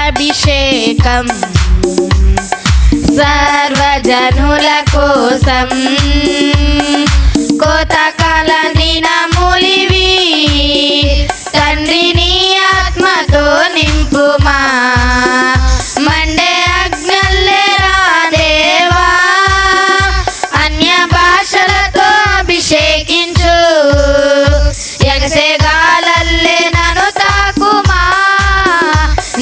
ఉదయకాలాభిషేకం సర్వజనుల కోసం కోతకాల దినములివి తండ్రి నీ ఆత్మతో నింపుమా మండే అగ్నల్లే రా దేవా అన్య భాషలతో అభిషేకించు ఎగసేగాలల్లే నన్ను తాకుమా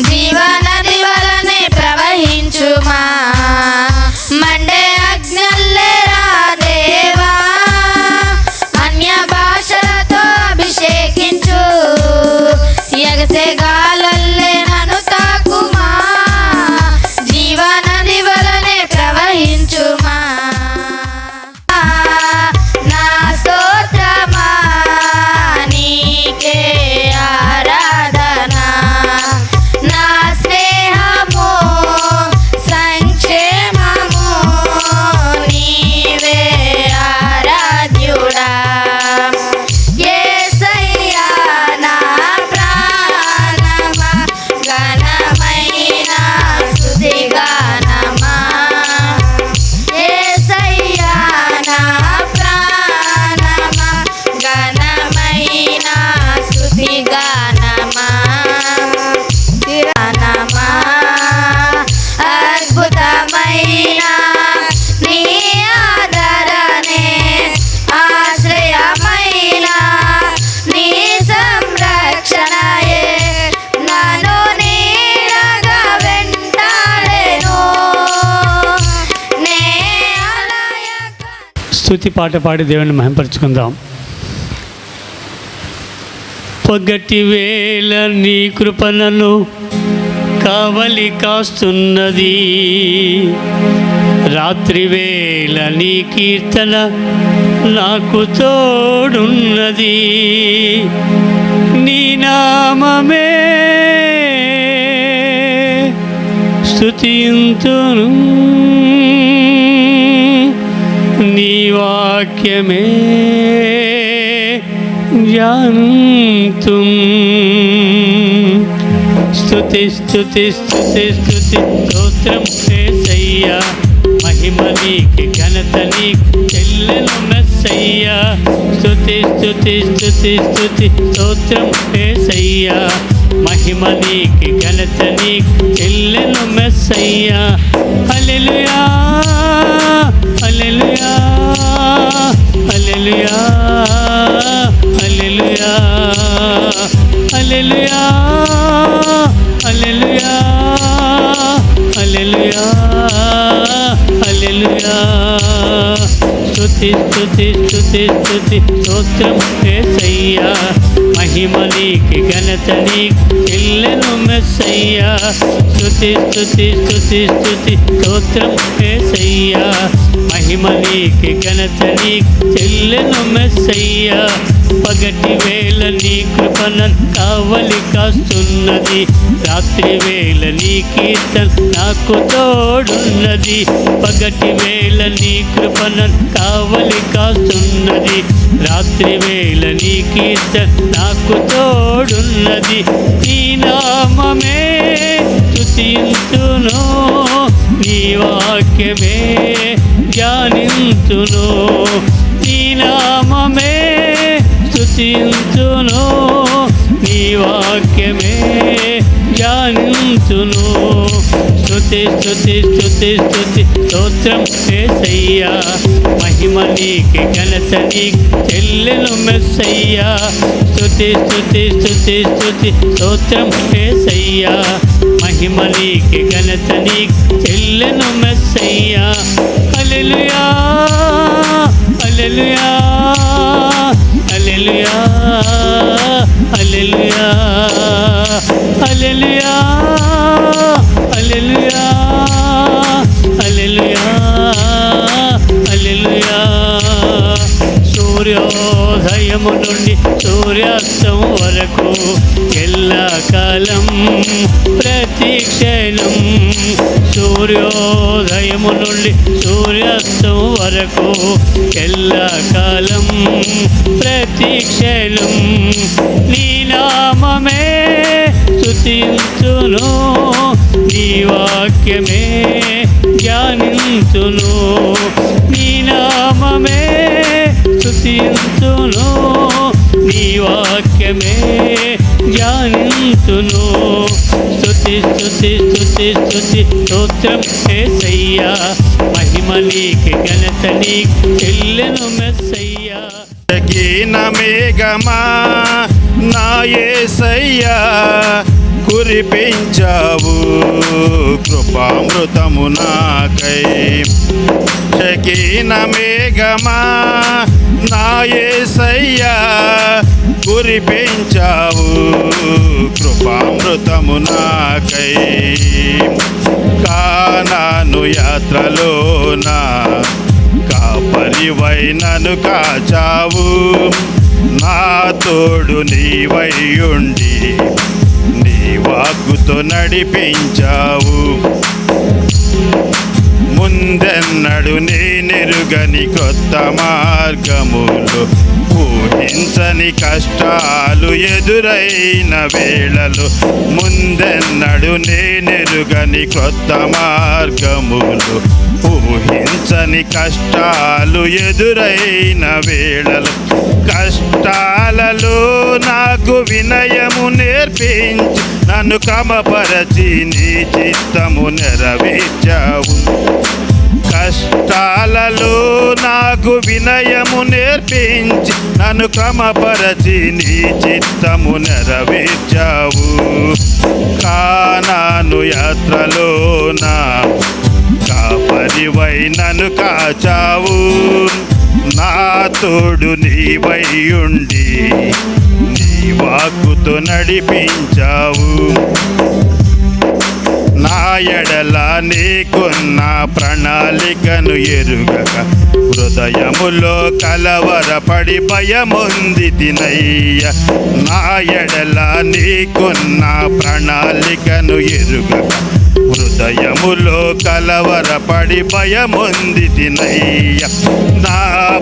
జీవనది వలనే ప్రవహించుమా మండే అగ్నల్లే రా దేవా అన్య భాషలతో అభిషేకించు ఎగసేగాలల్లే నన్ను తాకుమా జీవనది వలనే ప్రవహించుమా నా స్తోత్రమా నీకే ఆరాధన నా స్నేహము సంక్షేమము నీవే ఆరాధ్యుడా యేసయ్యా నా ప్రాణమా ఘనమైన స్తుతిగానమా యేసయ్యా నా ప్రాణమా ఘనమైన స్తుతిగానమా గానమా అద్భుతమైన నీ ఆదరణే ఆశ్రయమైన నీ సంరక్షణయే నన్ను నీడగా వెంటాడెను నే అలయక. స్తుతి పాట పాడి దేవుని మహింపరచుకుందాం. పగటి వేళ నీ కృప నన్ను కావలి కాస్తున్నది, రాత్రి వేళ నీ కీర్తన నాకు తోడున్నది. నీ నామమే స్తుతింతును, నీ వాక్యమే ధ్యానంతుం. స్తుతి స్తుతి స్తుతి స్తుతి స్తోత్రం యేసయ్యా, మహిమ నీకు ఘనత నీకు చెల్లెను మెస్సయ్యా. స్తుతి స్తుతి స్తుతి స్తుతి స్తోత్రం యేసయ్యా, మహిమ నీకు ఘనత నీకు చెల్లెను మెస్సయ్యా. హల్లెలూయా హల్లెలూయా హల్లెలూయా హల్లెలూయా హల్లెలూయా హల్లెలూయా హల్లెలూయా హల్లెలూయా. స్తుతి స్తుతి స్తుతి స్తుతి స్తోత్రం యేసయ్యా, మహిమ నీకు ఘనత నీకు చెల్లెను మెస్సయ్యా. స్తుతి స్తుతి స్తుతి స్తుతి స్తోత్రం యేసయ్యా, మహిమ నీకు ఘనత నీకు చెల్లెను మెస్సయ్యా. పగటి వేళ నీ కృపణ కావలి కాస్తున్నది, రాత్రి వేళ నీ కీర్తన నాకు తోడున్నది. పగటి వేళ నీ కృపణ కావలి కాస్తున్నది, రాత్రి వేళ నీ కీర్తన నాకు తోడున్నది. నీ నామమే స్తుతింతును, నీ వాక్యమే ధ్యానింతును. నీ నామమే స్తుతింతును, నీ వాక్యమే ధ్యానింతును. స్తుతి స్తుతి స్తుతి స్తుతి స్తోత్రం యేసయ్యా, మహిమ నీకు ఘనత నీకు చెల్లెను మెస్సయ్యా. స్తుతి స్తుతి స్తుతి స్తుతి స్తోత్రం యేసయ్యా, మహిమ నీకు ఘనత నీకు చెల్లెను మెస్సయ్యా. హల్లెలూయా హల్లెలూయా హల్లెలూయా హల్లెలూయా హల్లెలూయా హల్లెలూయా హల్లెలూయా హల్లెలూయా. సూర్యోదయము నుండి సూర్యాస్తం వరకు ఎల్లకాలం ప్రతిక్షణం, సూర్యోదయము నుండి సూర్యాస్తం వరకు ఎల్లకాలం ప్రతిక్షణం నీ నామమే స్తుతి స్తుతించును నీ వాక్యమే ధ్యానించును నీ నామమే స్తుతించును నీ వాక్యమే ధ్యానించును స్తుతి స్తుతి స్తుతి స్తుతి స్తోత్రం యేసయ్యా మహిమ నీకే ఘనత నీకు చెల్లెను మెస్సయ్యా తగిన మేఘమా నా యేసయ్యా కురిపించావు కృపామృతము నాకై తగిన మేఘమా నా యేసయ్యా కురిపించావు కృపామృతము నాకై కానాను యాత్రలోన కాపరివై నన్ను కాచావు నా తోడు నీవైయుండి నీ వాక్కుతో నడిపించావు ముందెన్నడు నేనెరుగని కొత్త మార్గములు ఊహించని కష్టాలు ఎదురైన వేళలు ముందెన్నడు నేనెరుగని కొత్త మార్గములు ఊహించని కష్టాలు ఎదురైన వేళలు కష్టాలలో నాకు వినయము నేర్పించి నన్ను క్రమపరచి నీ చిత్తము నెరవేర్చావు కష్టాలలో నాకు వినయము నేర్పించి నన్ను క్రమపరచి నీ చిత్తము నెరవేర్చావు కానాను యాత్రలోన కాపరివై నన్ను కాచావు నా తోడు నీవైయుండి నీ వాక్కుతో నడిపించావు నా ఎడల నీకున్న ప్రణాళికను ఎరుగక హృదయములో కలవరపడి భయముంది తినయ్య నా ఎడల నీకున్న ప్రణాళికను ఎరుగక హృదయములో కలవరపడి భయముంది తినయ్య నా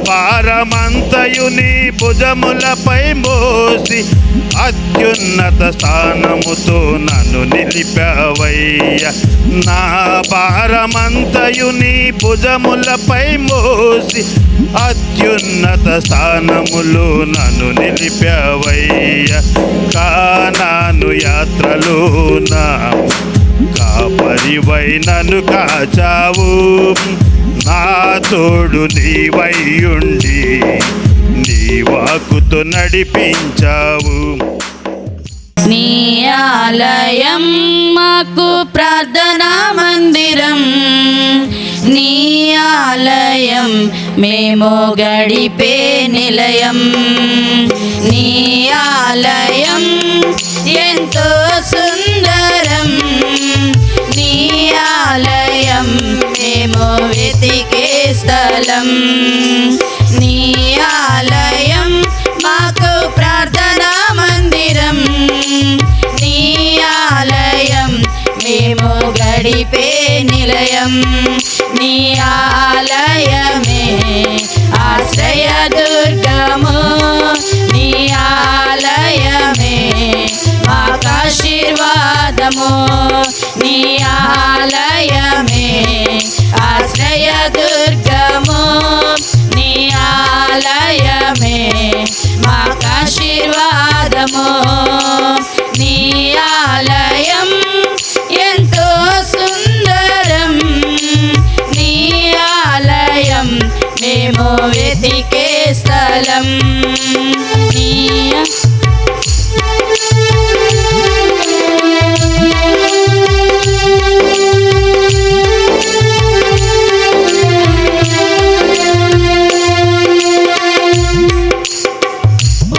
భారమంతయు నీ భుజములపై మోసి అత్యున్నత స్థానముతో నన్ను నిలిపావయ్య నా భారమంతయు నీ భుజములపై మోసి అత్యున్నత స్థానములో నన్ను నిలిపావయ్య కానాను యాత్రలోన కాపరివై నన్ను కాచావు నా తోడు నీవైయుండి నీ వాక్కుతో నడిపించావు నీ ఆలయం మాకు ప్రార్థనా మందిరం నీ ఆలయం మేము గడిపే నిలయం నీ ఆలయం ఎంతో సుందరం నీ ఆలయం మేము వెతికే స్థలం నీ ఆలయం మాకు ప్రార్థనా మందిరం నీ ఆలయం మేము గడిపే నిలయం నీ ఆలయమే ఆశ్రయ దుర్గము నీ ఆలయమే మాకాశీర్వాదము నీ ఆలయమే ఆశ్రయ దుర్గము నీ ఆలయమే మాకాశీర్వాదము నీ ఆలయం ఎంతో సుందరం నీ ఆలయం మేము వెతికే స్థలం నీ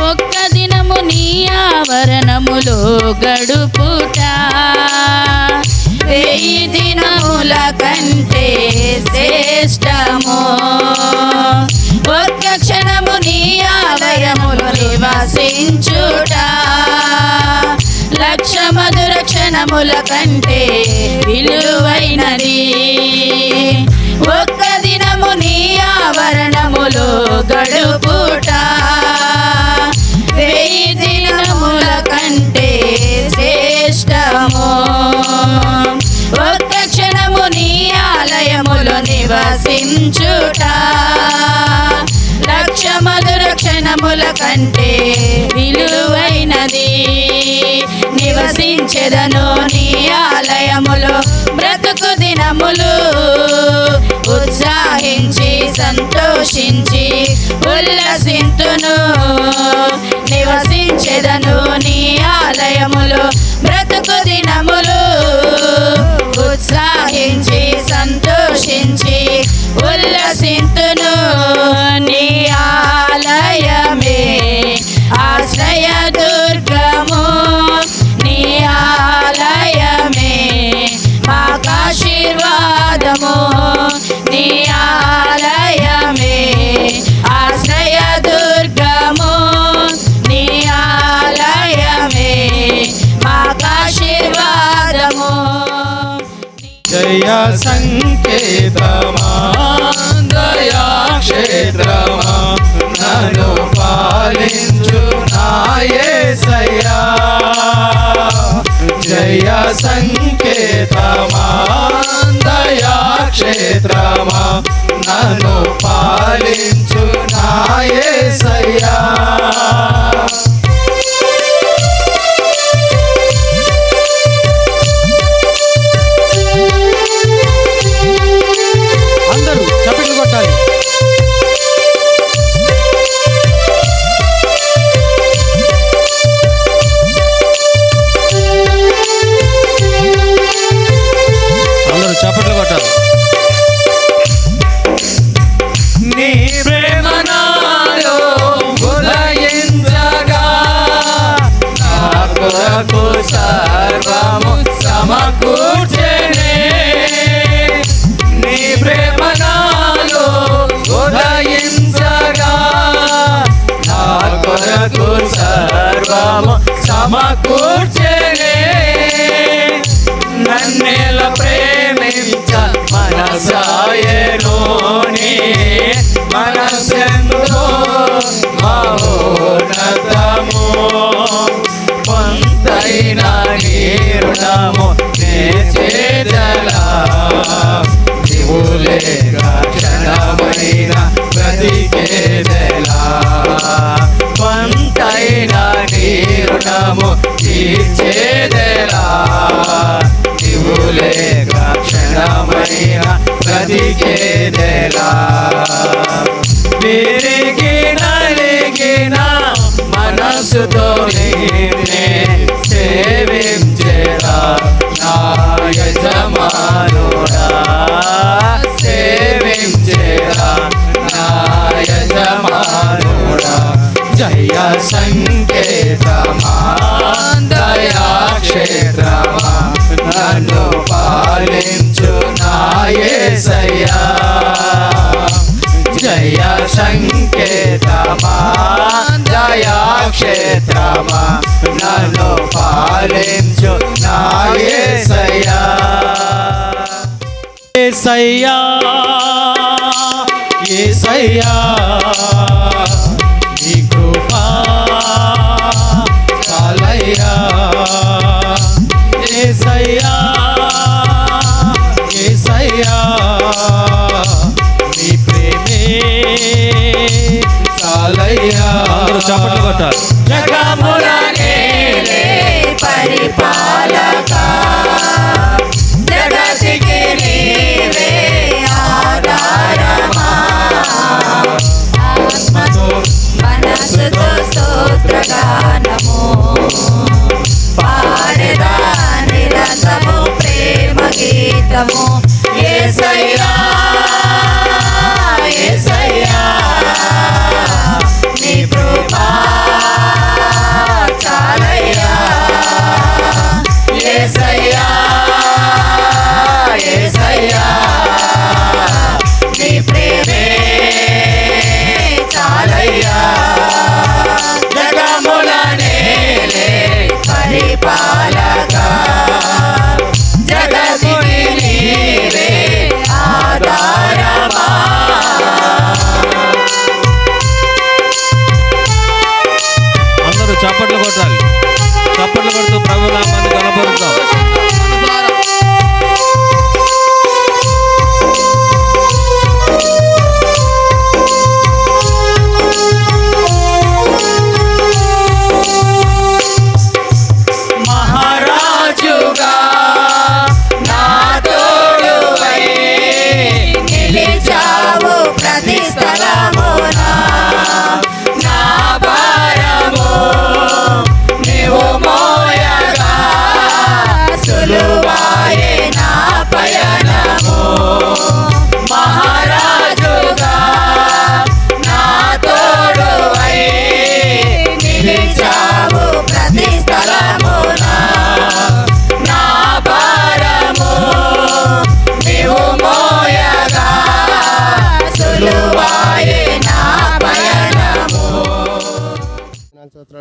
ఒక్క దినము నీ ఆవరణములో గడుపుట 1000 దినముల కంటే శ్రేష్టము ఒక్క క్షణము నీ ఆవరణములో నివసించుట 1,00,000 మధుర క్షణముల కంటే విలువైనది ఒక్క దినము నీ ఆవరణములో గడుపుట 1000 దినముల కంటే శ్రేష్ట నివసించుట లక్ష మధుర క్షణముల కంటే విలువైనది. నివసించెదను నీ ఆలయములో బ్రతుకు దినములు, ఉత్సాహించి సంతోషించి ఉల్లసింతును. నివసించెదను నీ ఆలయములో బ్రతుకు దినములు, ఉత్సాహించి సంతోషించి ఉల్లసింతును. నీ ఆలయమే ఆశ్రయ దుర్గము, నీ ఆలయమే మాకాశీర్వాదము. నీ ఆలయమే ఆశ్రయ దుర్గము, నీ ఆలయమే మాకాశీర్వాదము. జయ సంకేతమా దయా క్షేత్రమా నన్ను పాలించు నా యేసయ్యా. జయ సంకేతమా దయా క్షేత్రమా నన్ను పాలించు నా యేసయ్యా. అందరూ చప్పట్లు కొట్టాలి. అందరూ చప్పట్లు కొట్టాలి. నీ ప్రేమ నాలో ఉదయించగా నా కొరకు సర్వము సమకూర్చెనే. నీ ప్రేమ నాలో ఉదయించగా నా కొరకు సర్వము సమకూర్చెనే. నన్నెల ప్రేమించ మనసాయనోని మనసెంతో మహోన్నతము. కొంతైన నీరుణము చేదలా నీవులేక క్షణమైన బ్రతికేదెలా. కొంతైన నీరుణము తీర్చేదెలా నీవులేక క్షణమైన బ్రతికేదెలా. విరిగి నలిగిన మనసుతో నిన్నే సేవించెదా నా యజమానుడా. సేవించెదా నా యజమానుడా. జయ సంకేతమా దయా క్షేత్రమా నన్ను పాలించు నా యేసయ్యా. జయ సంకేతమా దయా క్షేత్రమా నన్ను పాలించు నా యేసయ్యా. యేసయ్యా యేసయ్యా నీ కృపా చాలయ్యా. యేసయ్యా యేసయ్యా నీ ప్రేమే చాలయ్యా. చప్పట్లు కొట్టాలి. జగముల నేలే పరిపాలక, జగతికి నీవే ఆధారమా. ఆత్మతో మనసుతో స్తోత్రగానము పాడెదా నిరతము ప్రేమ గీతము. యేసయ్యా యేసయ్యా నీ కృపా చాలయ్యా. యేసయ్యా యేసయ్యా నీ ప్రేమే చాలయ్యా. జగముల నేలే పరిపాలక, జగతికి నీవే ఆధారమా.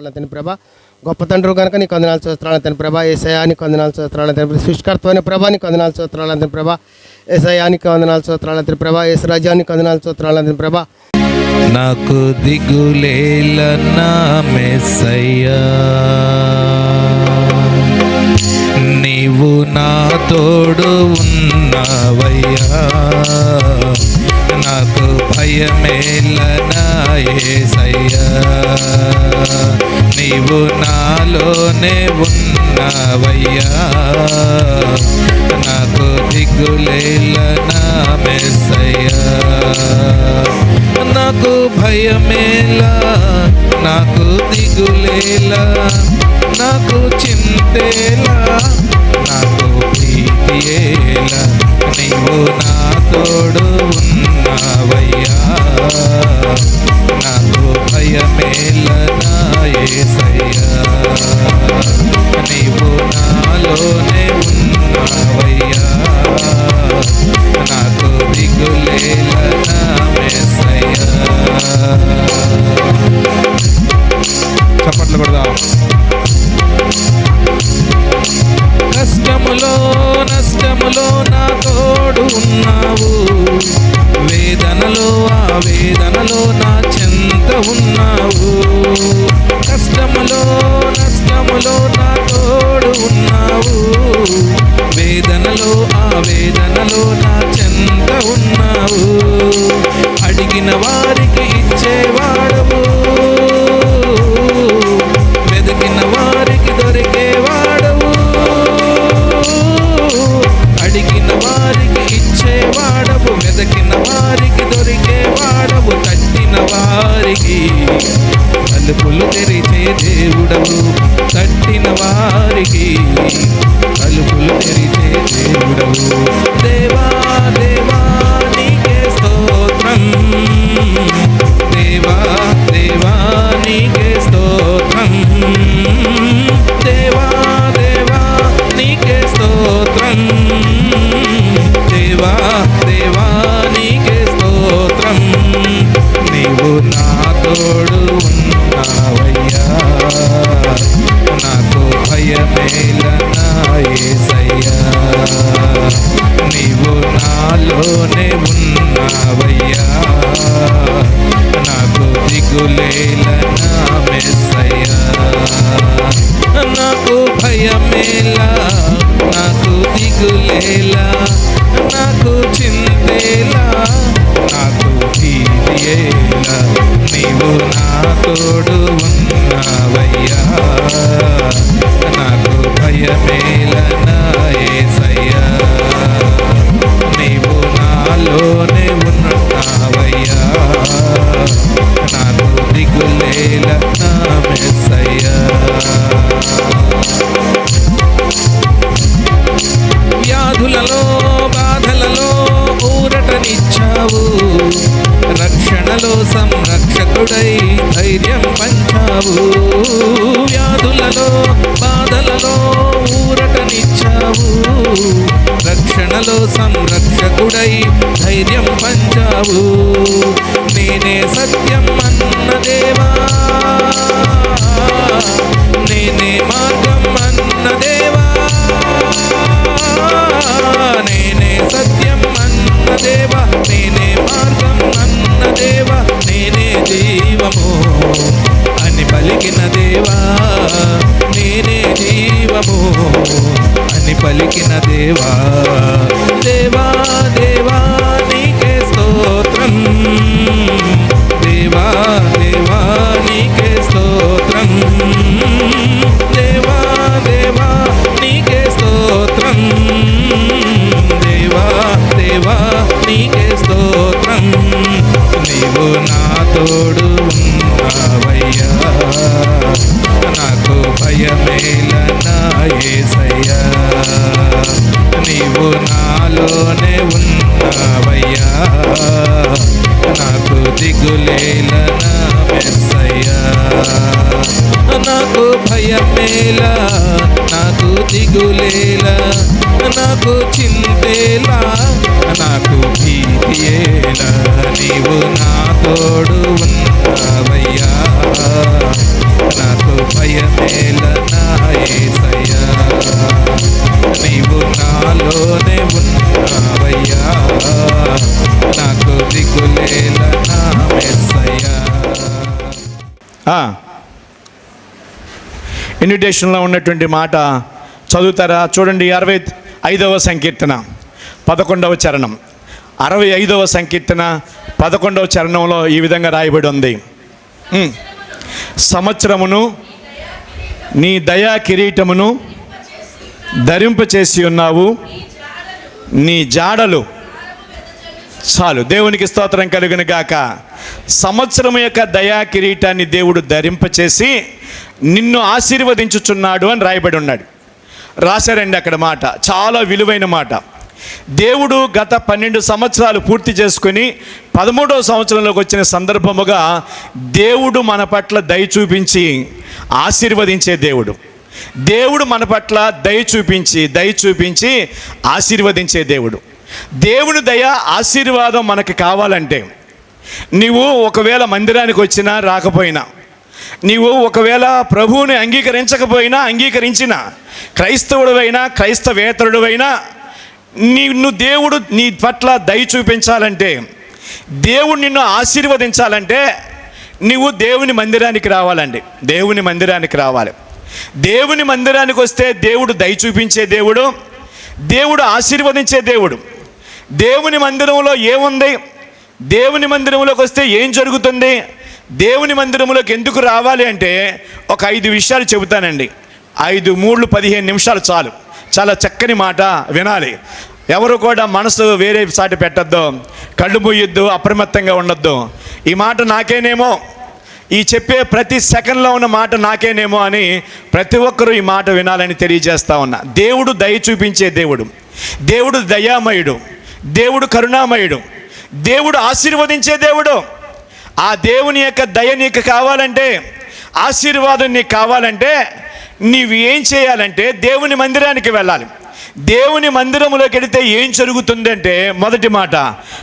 స్తోత్రాలు తండ్రి ప్రభా. గొప్ప తండ్రి కనుక నీకు వందనాలు స్తోత్రాలు తండ్రి ప్రభా. యేసయ్యానికి వందనాలు స్తోత్రాలు తండ్రి. సృష్టికర్తమైన ప్రభా నీకు వందనాలు స్తోత్రాలు తండ్రి ప్రభా. యేసయ్యానికి వందనాలు స్తోత్రాలు తండ్రి ప్రభా. యేసురాజ్యానికి వందనాలు స్తోత్రాలు తండ్రి ప్రభా. నాకు దిగులేల నా మెస్సయ్యా, నీవు నా తోడు ఉన్నావయ్యా. నాకు భయమేల నా యేసయ్యా, నీవు నాలోనే ఉన్నావయ్యా. నాకు దిగులేల నా మెస్సయ్యా, నాకు భయమేలా, నాకు దిగులేలా, నాకు చింతేలా, నాకు ప్రీతియేలా, నీవు నా తోడు ఉన్నావయ్యా. నాకు భయమేలా నా యేసయ్యా, నీవు నాలోనే ఉన్నావయ్యా. నాకు దిగులేలా నా మెస్సయ్యా. చప్పట్లు కొడదాం. కష్టములో నష్టములో నా తోడు ఉన్నావు, వేదనలో ఆ వేదనలో నా చెంత ఉన్నావు. కష్టములో నష్టములో నా తోడు ఉన్నావు, వేదనలో ఆ వేదనలో నా చెంత ఉన్నావు. అడిగిన వారికి ఇచ్చేవాడవు, వెతికిన వారికి దొరికేవాడవు. అడిగిన వారికి ఇచ్చేవాడవు, వెతికిన వారికి దొరికేవాడవు. తట్టిన వారికి తలుపులు తెరిచే దేవుడవు, తట్టిన వారికి తలుపులు తెరిచే దేవుడవు. దేవా దేవా నీకే స్తోత్రం, దేవా దేవా నీకే స్తోత్రం, దేవా దేవా నీకే స్తోత్రం, దేవా దేవా నీకే స్తోత్రం. నీవు నా తోడు ఉన్నావయ్యా, నాకు భయమేల నా యేసయ్యా, నీవు నాలోనే ఉన్నావయ్యా. నాకు దిగులేల నా మెస్సయ్యా, నాకు భయమేలా, నాకు దిగులేలా, నాకు చింతేలా, నాకు భీతియేలా, నీవు నా తోడు ఉన్నావయ్యా. నాకు భయమేల నా యేసయ్యా, నీవు నాలోనే ఉన్నావయ్యా. నాకు దిగులేల నా మెస్సయ్యా. వ్యాధులలో బాధలలో ఊరటనిచ్చావు, రక్షణలో సంరక్షకుడై ధైర్యం పంచావు. వ్యాధులలో బాధలలో ఊరటనిచ్చావు, రక్షణలో సంరక్షకుడై ధైర్యం పంచావు. నేనే సత్యం అన్న దేవా, నేనే మార్గం అన్న దేవా, నేనే సత్యం అన్న దేవా, నేనే మార్గం అన్న దేవా, నేనే జీవము అని పలికిన దేవా, నేనే జీవము అని పలికిన దేవా. దేవా దేవా నీకే స్తోత్రం, దేవా దేవా నీకే స్తోత్రం, దేవా దేవా నీకే స్తోత్రం, దేవా దేవా నీకే స్తోత్రం. నీవు నా తోడు ఉన్నావయ్యా, నాకు భయమేల నా యేసయ్యా, నీవు నాలోనే ఉన్నావయ్యా. నాకు దిగులేల నా మెస్సయ్యా, నాకు భయమేలా, నాకు దిగులేలా, నాకు చింతేలా, నాకు భీతియేలా, నీవు నా తోడు ఉన్నావయ్యా. నాకు ఇన్విటేషన్లో ఉన్నటువంటి మాట చదువుతారా? చూడండి, 65వ సంకీర్తన 11వ చరణం. 65వ సంకీర్తన 11వ చరణంలో ఈ విధంగా రాయబడి ఉంది. సంవత్సరమును నీ దయా కిరీటమును ధరింపచేసి ఉన్నావు, నీ జాడలు చాలు. దేవునికి స్తోత్రం కలుగును గాక. సంవత్సరం యొక్క దయా కిరీటాన్ని దేవుడు ధరింపచేసి నిన్ను ఆశీర్వదించుచున్నాడు అని రాయబడి ఉన్నాడు. రాశారండి అక్కడ మాట, చాలా విలువైన మాట. దేవుడు గత 12 సంవత్సరాలు పూర్తి చేసుకొని 13వ సంవత్సరంలోకి వచ్చిన సందర్భముగా దేవుడు మన పట్ల దయ చూపించి ఆశీర్వదించే దేవుడు. దేవుడు మన పట్ల దయ చూపించి ఆశీర్వదించే దేవుడు. దేవుని దయ ఆశీర్వాదం మనకు కావాలంటే, నీవు ఒకవేళ మందిరానికి వచ్చినా రాకపోయినా, నీవు ఒకవేళ ప్రభువుని అంగీకరించకపోయినా అంగీకరించినా, క్రైస్తవుడివైనా క్రైస్తవేతరుడివైనా, నిన్ను దేవుడు నీ పట్ల దయ చూపించాలంటే, దేవుడు నిన్ను ఆశీర్వదించాలంటే నీవు దేవుని మందిరానికి రావాలండి. దేవుని మందిరానికి రావాలి. దేవుని మందిరానికి వస్తే దేవుడు దయ చూపించే దేవుడు, దేవుడు ఆశీర్వదించే దేవుడు. దేవుని మందిరంలో ఏముంది? దేవుని మందిరంలోకి వస్తే ఏం జరుగుతుంది? దేవుని మందిరంలోకి ఎందుకు రావాలి అంటే ఒక 5 విషయాలు చెబుతానండి. 5 3 15 నిమిషాలు చాలు. చాలా చక్కని మాట వినాలి. ఎవరు కూడా మనసు వేరే సాటి పెట్టద్దు, కళ్ళు మూయొద్దు, అప్రమత్తంగా ఉండొద్దు. ఈ మాట నాకేనేమో, ఈ చెప్పే ప్రతి సెకండ్లో ఉన్న మాట నాకేనేమో అని ప్రతి ఒక్కరూ ఈ మాట వినాలని తెలియజేస్తా ఉన్నా. దేవుడు దయ చూపించే దేవుడు, దేవుడు దయామయుడు, దేవుడు కరుణామయుడు, దేవుడు ఆశీర్వదించే దేవుడు. ఆ దేవుని యొక్క దయ నీకు కావాలంటే, ఆశీర్వాదం నీకు కావాలంటే నీవు ఏం చేయాలంటే దేవుని మందిరానికి వెళ్ళాలి. దేవుని మందిరంలోకి వెళితే ఏం జరుగుతుందంటే, మొదటి మాట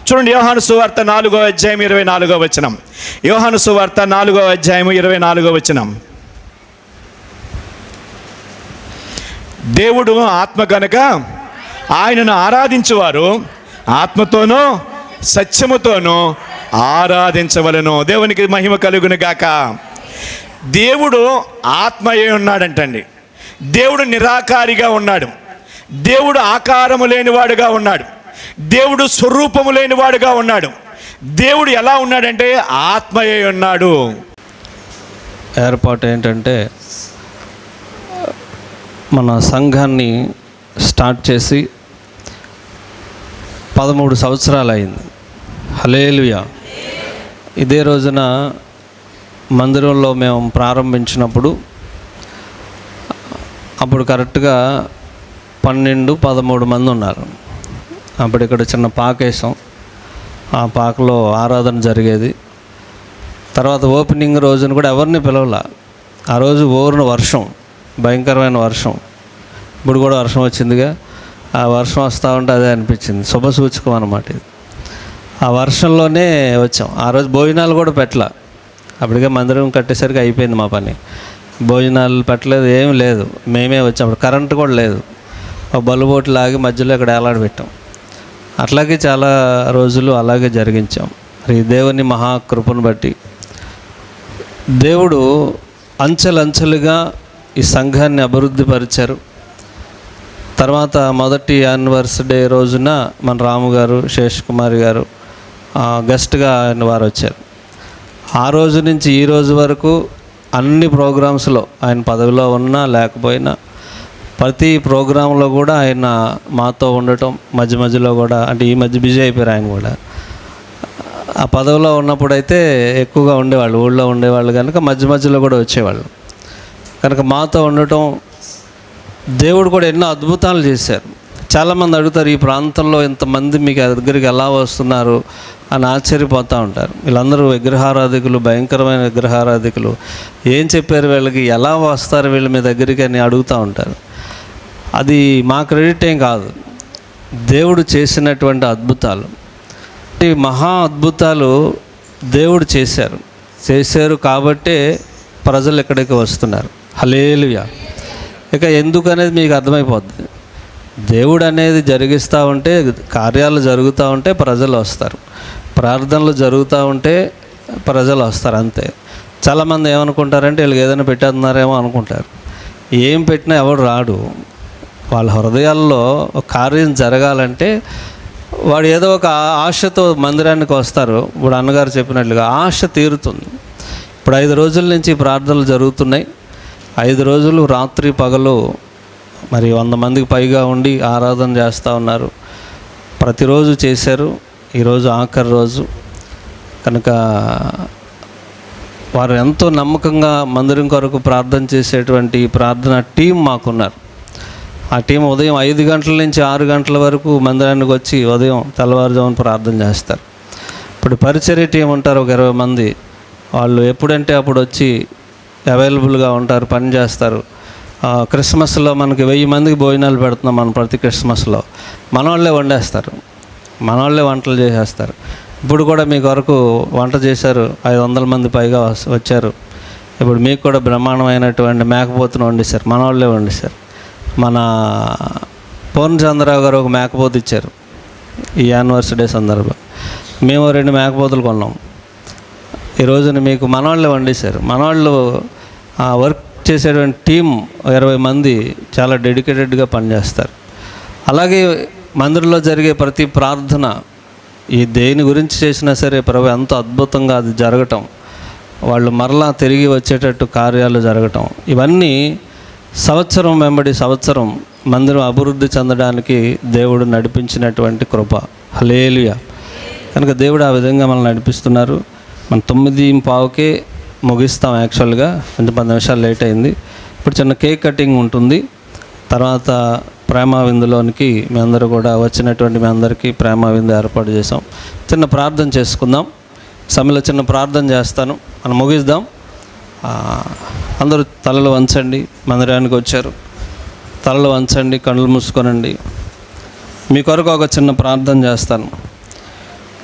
చూడండి, యోహాను సువార్త 4వ అధ్యాయం 24వ వచనం. యోహాను సువార్త 4వ అధ్యాయం 24వ వచనం. దేవుడు ఆత్మ కనుక ఆయనను ఆరాధించువారు ఆత్మతోనూ సత్యముతోనూ ఆరాధించవలెను. దేవునికి మహిమ కలుగును గాక. దేవుడు ఆత్మయే ఉన్నాడంటండి. దేవుడు నిరాకారిగా ఉన్నాడు. దేవుడు ఆకారము లేనివాడుగా ఉన్నాడు. దేవుడు స్వరూపము లేనివాడుగా ఉన్నాడు. దేవుడు ఎలా ఉన్నాడంటే ఆత్మయే ఉన్నాడు. ఏర్పాటు ఏంటంటే, మన సంఘాన్ని స్టార్ట్ చేసి 13 సంవత్సరాలు అయింది. హల్లెలూయా. ఇదే రోజున మందిరంలో మేము ప్రారంభించినప్పుడు అప్పుడు కరెక్ట్గా 12-13 మంది ఉన్నారు. అప్పుడు ఇక్కడ చిన్న పాకేసాం. ఆ పాకలో ఆరాధన జరిగేది. తర్వాత ఓపెనింగ్ రోజున కూడా ఎవరిని పిలవలా. ఆ రోజు ఓరున వర్షం, భయంకరమైన వర్షం. ఇప్పుడు కూడా వర్షం వచ్చిందిగా. ఆ వర్షం వస్తూ ఉంటే అదే అనిపించింది, శుభసూచకం అన్నమాట ఇది. ఆ వర్షంలోనే వచ్చాం. ఆ రోజు భోజనాలు కూడా పెట్టలా. అప్పటికే మందిరం కట్టేసరికి అయిపోయింది మా పని. భోజనాలు పెట్టలేదు, ఏం లేదు. మేమే వచ్చాం. అప్పుడు కరెంటు కూడా లేదు. ఒక బల్లుబోటు లాగి మధ్యలో ఇక్కడ ఏలాడబెట్టాం. అట్లాగే చాలా రోజులు అలాగే జరిగించాం. ఈ దేవుని మహాకృపను బట్టి దేవుడు అంచెలంచెలుగా ఈ సంఘాన్ని అభివృద్ధి పరిచారు. తర్వాత మొదటి యానివర్సరీ రోజున మన రాము గారు, శేష్ కుమార్ గారు గెస్ట్గా ఆయన వారు వచ్చారు. ఆ రోజు నుంచి ఈ రోజు వరకు అన్ని ప్రోగ్రామ్స్లో ఆయన పదవిలో ఉన్నా లేకపోయినా ప్రతి ప్రోగ్రాంలో కూడా ఆయన మాతో ఉండటం, మధ్య మధ్యలో కూడా, అంటే ఈ మధ్య బిజీ అయిపోయారు ఆయన కూడా. ఆ పదవిలో ఉన్నప్పుడైతే ఎక్కువగా ఉండేవాళ్ళు, ఊళ్ళో ఉండేవాళ్ళు కనుక మధ్య మధ్యలో కూడా వచ్చేవాళ్ళు కనుక మాతో ఉండటం. దేవుడు కూడా ఎన్నో అద్భుతాలు చేశారు. చాలామంది అడుగుతారు, ఈ ప్రాంతంలో ఇంతమంది మీకు దగ్గరికి ఎలా వస్తున్నారు అని ఆశ్చర్యపోతూ ఉంటారు. వీళ్ళందరూ విగ్రహారాధికులు, భయంకరమైన విగ్రహారాధికులు. ఏం చెప్పారు వీళ్ళకి, ఎలా వస్తారు వీళ్ళు మీ దగ్గరికి అని అడుగుతూ ఉంటారు. అది మా క్రెడిట్ ఏం కాదు, దేవుడు చేసినటువంటి అద్భుతాలు. ఈ మహా అద్భుతాలు దేవుడు చేశారు కాబట్టే ప్రజలు ఇక్కడికి వస్తున్నారు. హల్లెలూయా. ఇక ఎందుకు అనేది మీకు అర్థమైపోద్ది. దేవుడు అనేది జరిగిస్తూ ఉంటే, కార్యాలు జరుగుతూ ఉంటే ప్రజలు వస్తారు, ప్రార్థనలు జరుగుతూ ఉంటే ప్రజలు వస్తారు, అంతే. చాలామంది ఏమనుకుంటారంటే వీళ్ళకి ఏదైనా పెట్టేస్తున్నారేమో అనుకుంటారు. ఏం పెట్టినా ఎవడు రాడు. వాళ్ళ హృదయాల్లో ఒక కార్యం జరగాలంటే వాడు ఏదో ఒక ఆశతో మందిరానికి వస్తారు. ఇప్పుడు అన్నగారు చెప్పినట్లుగా ఆశ తీరుతుంది. ఇప్పుడు 5 రోజుల నుంచి ప్రార్థనలు జరుగుతున్నాయి. 5 రోజులు రాత్రి పగలు మరి 100 మందికి పైగా ఉండి ఆరాధన చేస్తూ ఉన్నారు. ప్రతిరోజు చేశారు. ఈరోజు ఆఖరి రోజు కనుక వారు ఎంతో నమ్మకంగా మందిరం కొరకు ప్రార్థన చేసేటువంటి ప్రార్థన టీం మాకున్నారు. ఆ టీం ఉదయం 5 గంటల నుంచి 6 గంటల వరకు మందిరానికి వచ్చి ఉదయం తెల్లవారుజామున ప్రార్థన చేస్తారు. ఇప్పుడు పరిచర్య టీం ఉంటారు, ఒక 20 మంది. వాళ్ళు ఎప్పుడంటే అప్పుడు వచ్చి అవైలబుల్గా ఉంటారు, పని చేస్తారు. క్రిస్మస్లో మనకి 1000 మందికి భోజనాలు పెడుతున్నాం మనం ప్రతి క్రిస్మస్లో. మనవాళ్ళే వండేస్తారు, మనవాళ్ళే వంటలు చేసేస్తారు. ఇప్పుడు కూడా మీ కొరకు వంట చేశారు, 500 మంది పైగా వచ్చారు. ఇప్పుడు మీకు కూడా బ్రహ్మాండమైనటువంటి మేకపోతును వండిస్తారు, మనవాళ్ళే వండిస్తారు. మన పూర్ణచంద్రరావు గారు ఒక మేకపోతు ఇచ్చారు ఈ యానివర్సరీ సందర్భంగా. మేము 2 మేకపోతులు కొన్నాం. ఈ రోజున మీకు మనవాళ్ళే వండేశారు. మనవాళ్ళు వర్క్ చేసేటువంటి టీం 20 మంది చాలా డెడికేటెడ్గా పనిచేస్తారు. అలాగే మందిరంలో జరిగే ప్రతి ప్రార్థన ఈ దేని గురించి చేసినా సరే ప్రభు ఎంతో అద్భుతంగా అది జరగటం, వాళ్ళు మరలా తిరిగి వచ్చేటట్టు కార్యాలు జరగటం, ఇవన్నీ సంవత్సరం వెంబడి సంవత్సరం మందిరం అభివృద్ధి చెందడానికి దేవుడు నడిపించినటువంటి కృప. హల్లెలూయా. కనుక దేవుడు ఆ విధంగా మనల్ని నడిపిస్తున్నారు. మనం 9:15కే ముగిస్తాం. యాక్చువల్గా కొంచెం 10 నిమిషాలు లేట్ అయింది. ఇప్పుడు చిన్న కేక్ కటింగ్ ఉంటుంది. తర్వాత ప్రేమ విందులోనికి మీ అందరూ కూడా వచ్చినటువంటి మీ అందరికీ ప్రేమ విందు ఏర్పాటు చేసాం. చిన్న ప్రార్థన చేసుకుందాం. సమయంలో చిన్న ప్రార్థన చేస్తాను, మనం ముగిద్దాం. అందరూ తలలు వంచండి. మందిరానికి వచ్చారు, తలలు వంచండి, కళ్ళు మూసుకోనండి. మీ కొరకు ఒక చిన్న ప్రార్థన చేస్తాను.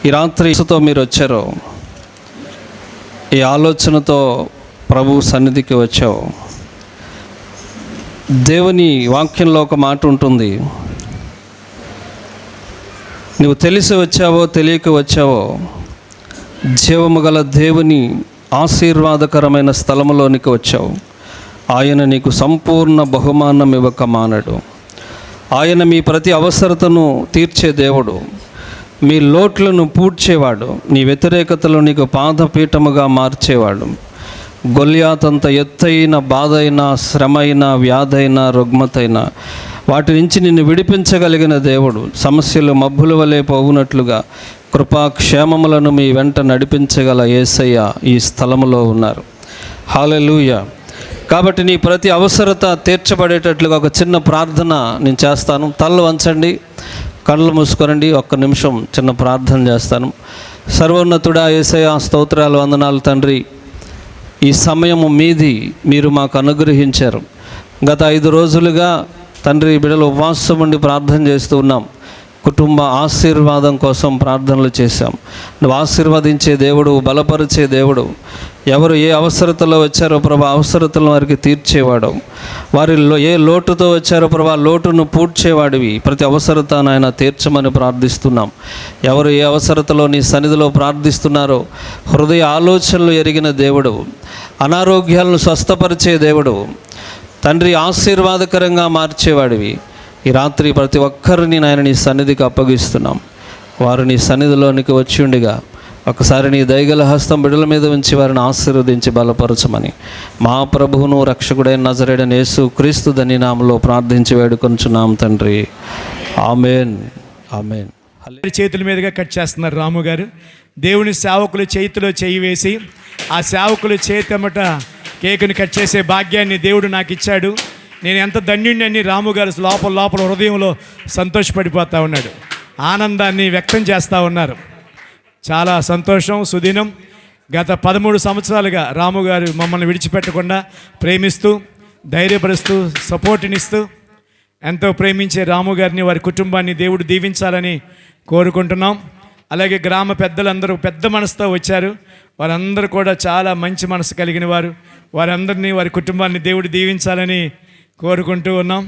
ఈ రాత్రి తో మీరు వచ్చారో, ఈ ఆలోచనతో ప్రభు సన్నిధికి వచ్చావు. దేవుని వాక్యంలో ఒక మాట ఉంటుంది, నువ్వు తెలిసి వచ్చావో తెలియక వచ్చావో జీవము గల దేవుని ఆశీర్వాదకరమైన స్థలములోనికి వచ్చావు. ఆయన నీకు సంపూర్ణ బహుమానం ఇవ్వక మానడు. ఆయన మీ ప్రతి అవసరతను తీర్చే దేవుడు, మీ లోట్లను పూడ్చేవాడు, నీ వ్యతిరేకతలు నీకు పాదపీఠముగా మార్చేవాడు. గొల్యాతంత ఎత్తైన బాధైన, శ్రమైన, వ్యాధైన, రుగ్మతైన వాటి నుంచి నిన్ను విడిపించగలిగిన దేవుడు, సమస్యలు మబ్బుల వలె పోవునట్లుగా కృపాక్షేమములను మీ వెంట నడిపించగల యేసయ్య ఈ స్థలములో ఉన్నారు. హల్లెలూయా. కాబట్టి నీ ప్రతి అవసరత తీర్చబడేటట్లుగా ఒక చిన్న ప్రార్థన నేను చేస్తాను. తలలు వంచండి, కళ్ళు మూసుకోనండి. 1 నిమిషం చిన్న ప్రార్థన చేస్తాను. సర్వోన్నతుడా యేసయ్య, స్తోత్రాలు, వందనాలు తండ్రి. ఈ సమయము మీది మీరు మాకు అనుగ్రహించారు. గత 5 రోజులుగా తండ్రి బిడ్డలు ఉపవాసం ఉండి ప్రార్థన చేస్తూ ఉన్నాం. కుటుంబ ఆశీర్వాదం కోసం ప్రార్థనలు చేశాం. నువ్వు ఆశీర్వదించే దేవుడు, బలపరిచే దేవుడు. ఎవరు ఏ అవసరతలో వచ్చారో ప్రభా, అవసరతలను వారికి తీర్చేవాడు. వారిలో ఏ లోటుతో వచ్చారో ప్రభా, లోటును పూడ్చేవాడివి. ప్రతి అవసరత నాయన తీర్చమని ప్రార్థిస్తున్నాం. ఎవరు ఏ అవసరతలో నీ సన్నిధిలో ప్రార్థిస్తున్నారో, హృదయ ఆలోచనలు ఎరిగిన దేవుడు, అనారోగ్యాలను స్వస్థపరిచే దేవుడు తండ్రి, ఆశీర్వాదకరంగా మార్చేవాడివి. ఈ రాత్రి ప్రతి ఒక్కరిని నాయన నీ సన్నిధికి అప్పగిస్తున్నాం. వారు నీ సన్నిధిలోనికి వచ్చి ఉండిగా ఒకసారి నీ దయగల హస్తం బిడ్డల మీద ఉంచి వారిని ఆశీర్వదించి బలపరచమని మా ప్రభువును రక్షకుడైన నజరేయుడైన యేసు క్రీస్తు ధన్యనామములో ప్రార్థించి వేడుకొనుచున్నాం తండ్రి. ఆమేన్, ఆమేన్. చేతుల మీదుగా కట్ చేస్తున్నారు రాము గారు. దేవుని సేవకులు చేతిలో చేయి వేసి ఆ సేవకులు చేతమట కేకుని కట్ చేసే భాగ్యాన్ని దేవుడు నాకు ఇచ్చాడు. నేను ఎంత ధన్యుడిని అని రాము గారు లోపల హృదయంలో సంతోషపడిపోతూ ఉన్నాడు. ఆనందాన్ని వ్యక్తం చేస్తూ ఉన్నారు. చాలా సంతోషం, సుదినం. గత 13 సంవత్సరాలుగా రాము గారు మమ్మల్ని విడిచిపెట్టకుండా ప్రేమిస్తూ, ధైర్యపరుస్తూ, సపోర్ట్నిస్తూ ఎంతో ప్రేమించే రాము గారిని, వారి కుటుంబాన్ని దేవుడు దీవించాలని కోరుకుంటున్నాం. అలాగే గ్రామ పెద్దలందరూ పెద్ద మనసుతో వచ్చారు. వారందరూ కూడా చాలా మంచి మనసు కలిగిన వారు. వారందరినీ, వారి కుటుంబాన్ని దేవుడు దీవించాలని కోరుకుంటూ ఉన్నాం.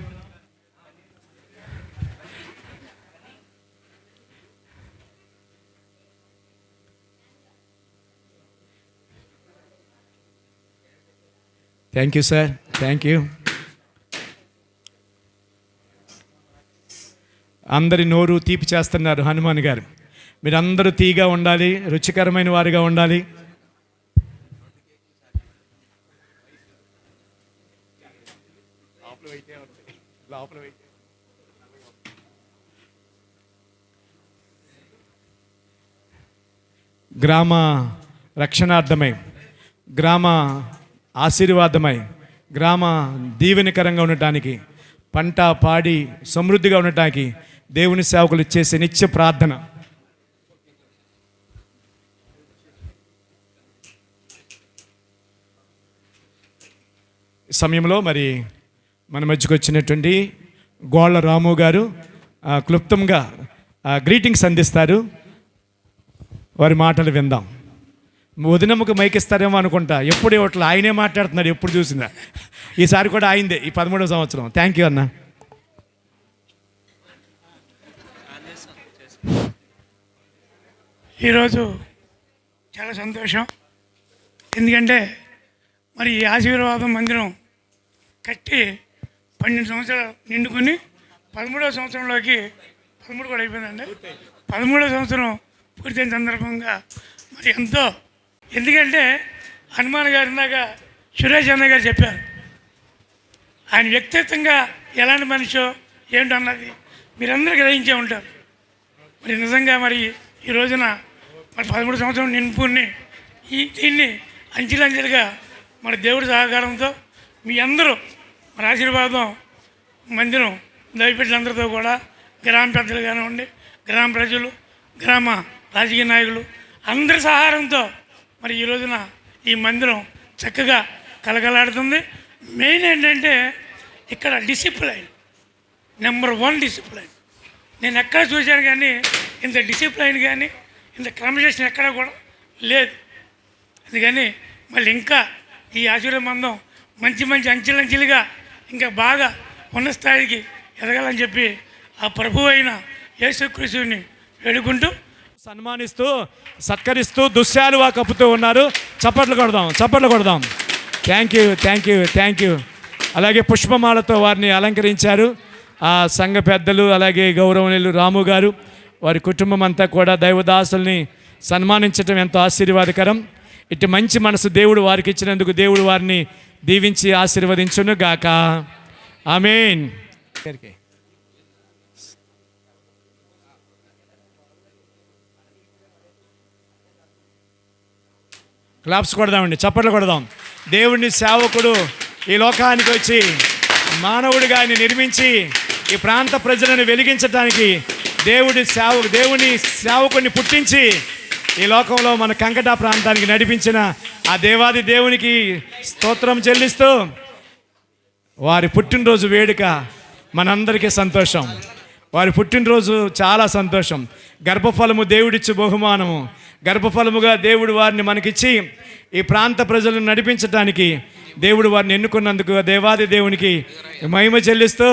Thank you sir, thank you. అందరి నోరు తీపి చేస్తున్నారు హనుమాన్ గారు. మీరందరూ తీగా ఉండాలి, రుచికరమైన వారిగా ఉండాలి. గ్రామ రక్షణార్థమై, గ్రామ ఆశీర్వాదమై, గ్రామ దీవెనకరంగా ఉండటానికి, పంట పాడి సమృద్ధిగా ఉండటానికి దేవుని సేవకులు చేసే నిత్య ప్రార్థన. సమయంలో మరి మన మధ్యకు వచ్చినటువంటి గోళ్ళ రాము గారు క్లుప్తంగా గ్రీటింగ్స్ అందిస్తారు. వారి మాటలు విందాం. వదినమ్మకు మైక్ ఇస్తారేమో అనుకుంటా, ఎప్పుడు ఇవ్వట్లా, ఆయనే మాట్లాడుతున్నాడు ఎప్పుడు చూసిందా. ఈసారి కూడా ఆయిందే, ఈ 13వ సంవత్సరం. థ్యాంక్ యూ అన్న. ఈరోజు చాలా సంతోషం. ఎందుకంటే మరి ఈ ఆశీర్వాదం మందిరం కట్టి 12 సంవత్సరాలు నిండుకొని 13వ సంవత్సరంలోకి 13 కూడా అయిపోయిందండి. 13వ సంవత్సరం పూర్తయిన సందర్భంగా మరి ఎంతో, ఎందుకంటే హనుమాన్ గారు ఇందాక సురేష్ అన్న గారు చెప్పారు, ఆయన వ్యక్తిత్వంగా ఎలాంటి మనిషో ఏంటో అన్నది మీరందరూ గ్రహించే ఉంటారు. మరి నిజంగా మరి ఈ రోజున మరి 13 సంవత్సరం నింపుని దీన్ని అంచెలంచెలుగా మరి దేవుడి సహకారంతో మీ అందరూ మరి ఆశీర్వాదం మందిరం దైవపెట్టినందరితో కూడా గ్రామ పెద్దలు కానివ్వండి, గ్రామ ప్రజలు, గ్రామ రాజకీయ నాయకులు అందరి సహాయంతో మరి ఈ రోజున ఈ మందిరం చక్కగా కలకలాడుతుంది. మెయిన్ ఏంటంటే ఇక్కడ డిసిప్లైన్, నెంబర్ 1 డిసిప్లైన్. నేను ఎక్కడ చూశాను కానీ ఇంత డిసిప్లైన్ కానీ ఇంత క్రమశిక్షణ ఎక్కడ కూడా లేదు. అందుకని మళ్ళీ ఇంకా ఈ ఆశీర్వాదం మంచి మంచి అంచెలంచెలుగా ఇంకా బాగా ఉన్న స్థాయికి ఎదగాలని చెప్పి ఆ ప్రభు అయిన యేసుక్రీస్తుని వేడుకుంటూ సన్మానిస్తూ సత్కరిస్తూ దుశ్శాలువా కప్పుతూ ఉన్నారు. చప్పట్లు కొడదాం, చప్పట్లు కొడదాం. Thank you, thank you, thank you. అలాగే పుష్పమాలతో వారిని అలంకరించారు ఆ సంఘ పెద్దలు, అలాగే గౌరవనీయులు రాము గారు, వారి కుటుంబం అంతా కూడా దైవదాసుల్ని సన్మానించడం ఎంతో ఆశీర్వాదకరం. ఇటు మంచి మనసు దేవుడు వారికి ఇచ్చినందుకు దేవుడు వారిని దీవించి ఆశీర్వదించును గాక. ఆమేన్. క్లాప్స్ కొడదామండి, చప్పట్లు కొడదాం. దేవుని సేవకుడు ఈ లోకానికి వచ్చి మానవుడిగా ఆయన నిర్మించి ఈ ప్రాంత ప్రజలను వెలిగించడానికి దేవుని సేవకుడిని పుట్టించి ఈ లోకంలో మన కంకట ప్రాంతానికి నడిపించిన ఆ దేవాది దేవునికి స్తోత్రం చెల్లిస్తూ వారి పుట్టినరోజు వేడుక మనందరికీ సంతోషం. వారి పుట్టినరోజు చాలా సంతోషం. గర్భఫలము దేవుడిచ్చు బహుమానము. గర్భఫలముగా దేవుడు వారిని మనకిచ్చి ఈ ప్రాంత ప్రజలను నడిపించడానికి దేవుడు వారిని ఎన్నుకున్నందుకు దేవాది దేవునికి మహిమ చెల్లిస్తూ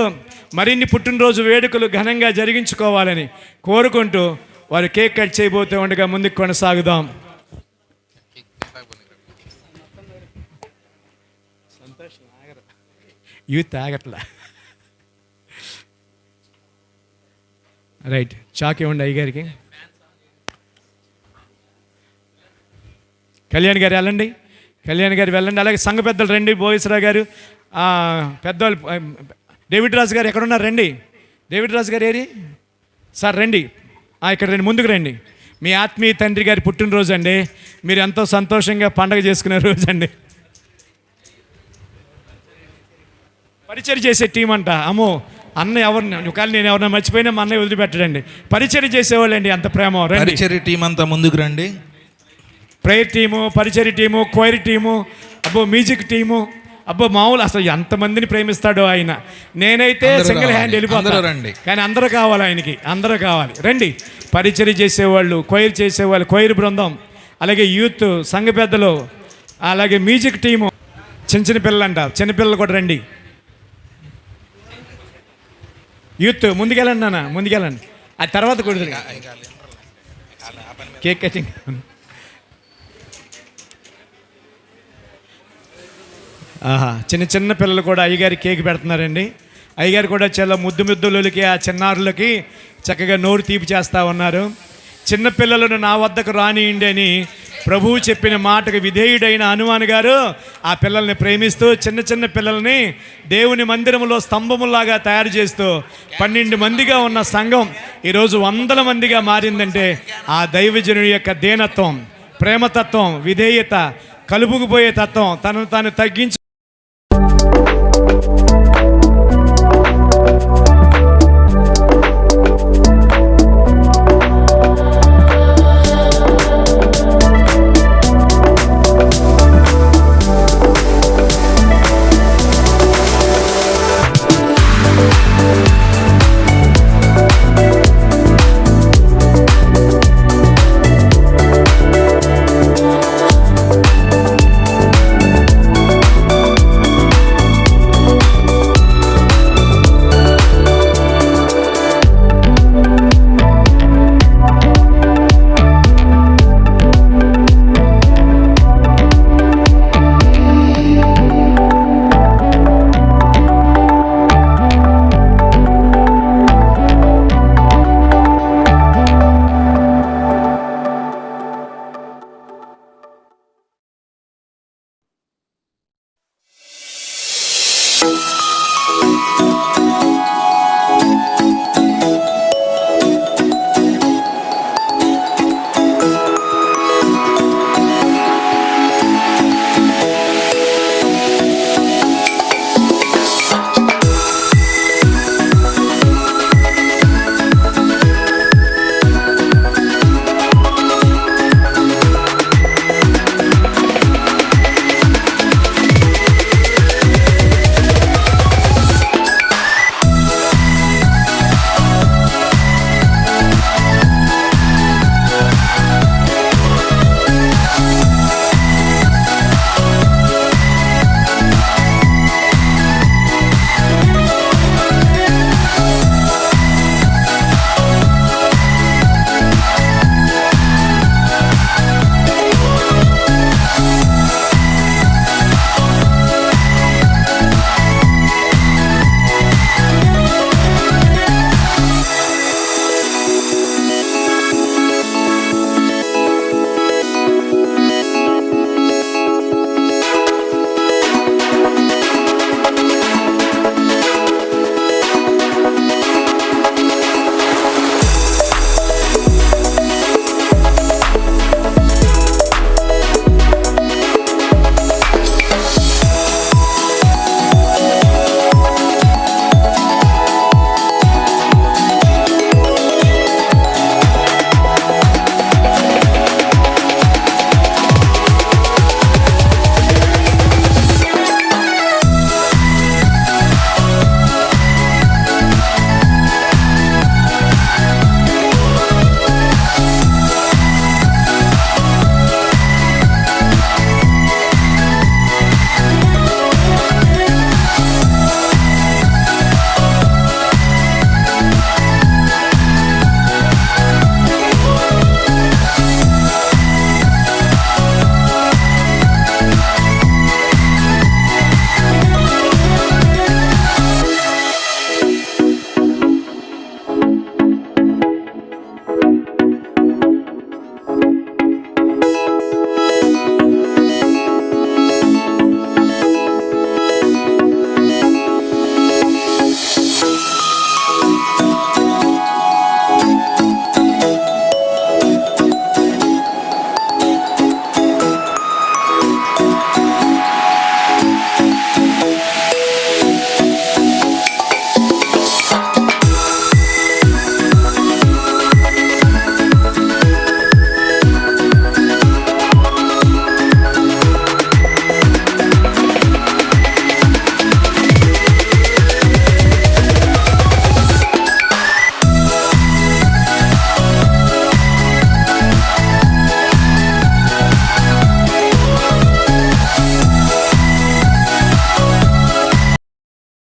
మరిన్ని పుట్టినరోజు వేడుకలు ఘనంగా జరిగించుకోవాలని కోరుకుంటూ వారు కేక్ కట్ చేయబోతూ ఉండగా ముందుకు కొనసాగుదాం. యూత్ ఆగట్లా. రైట్, చాక్ ఇవ్వండి అయ్యగారికి. కళ్యాణ్ గారు వెళ్ళండి, కళ్యాణ్ గారు వెళ్ళండి. అలాగే సంఘ పెద్దలు రండి, బోయిసరావు గారు, పెద్దవాళ్ళు డేవిడ్ రాజు గారు ఎక్కడున్నారు రండి. డేవిడ్ రాజు గారు ఏరి సార్ రండి, ఇక్కడ రండి, ముందుకు రండి. మీ ఆత్మీయ తండ్రి గారి పుట్టినరోజు అండి. మీరు ఎంతో సంతోషంగా పండగ చేసుకునే రోజు అండి. పరిచయం చేసే టీం అంట. అమ్మో అన్న ఎవరిని ఒకవేళ నేను ఎవరైనా మర్చిపోయినా మా అన్నయ్య వదిలిపెట్టడండి. పరిచయం చేసేవాళ్ళు అండి, అంత ప్రేమ. పరిచర్య టీం అంతా ముందుకు రండి. ప్రేయర్ టీము, పరిచర్య టీము, క్వైర్ టీము, అబ్బో మ్యూజిక్ టీము, అబ్బో మామూలు అసలు ఎంతమందిని ప్రేమిస్తాడో ఆయన. నేనైతే సింగిల్ హ్యాండ్ వెళ్ళిపోతాను, కానీ అందరూ కావాలి ఆయనకి, అందరూ కావాలి. రండి, పరిచర్య చేసేవాళ్ళు, క్వైర్ చేసేవాళ్ళు, క్వైర్ బృందం, అలాగే యూత్ సంఘ పెద్దలు, అలాగే మ్యూజిక్ టీము, చిన్న పిల్లలు అంట, చిన్నపిల్లలు కూడా రండి. యూత్ ముందుకెళ్ళండి నాన్న, ముందుకెళ్ళండి. ఆ తర్వాత కుదురు కేక్ కటింగ్. ఆహా, చిన్న చిన్న పిల్లలు కూడా అయ్యగారి కేక్ పెడుతున్నారండి. అయ్యగారు కూడా చాలా ముద్దు ముద్దులకి ఆ చిన్నారులకి చక్కగా నోరు తీపి చేస్తూ ఉన్నారు. చిన్నపిల్లలను నా వద్దకు రానియండి అని ప్రభువు చెప్పిన మాటకు విధేయుడైన హనుమాన్ గారు ఆ పిల్లల్ని ప్రేమిస్తూ చిన్న చిన్న పిల్లల్ని దేవుని మందిరంలో స్తంభములాగా తయారు చేస్తూ 12 మందిగా ఉన్న సంఘం ఈరోజు 100 మందిగా మారిందంటే ఆ దైవజనుడి యొక్క దీనత్వం, ప్రేమతత్వం, విధేయత, కలుపుకుపోయే తత్వం, తనను తాను తగ్గించు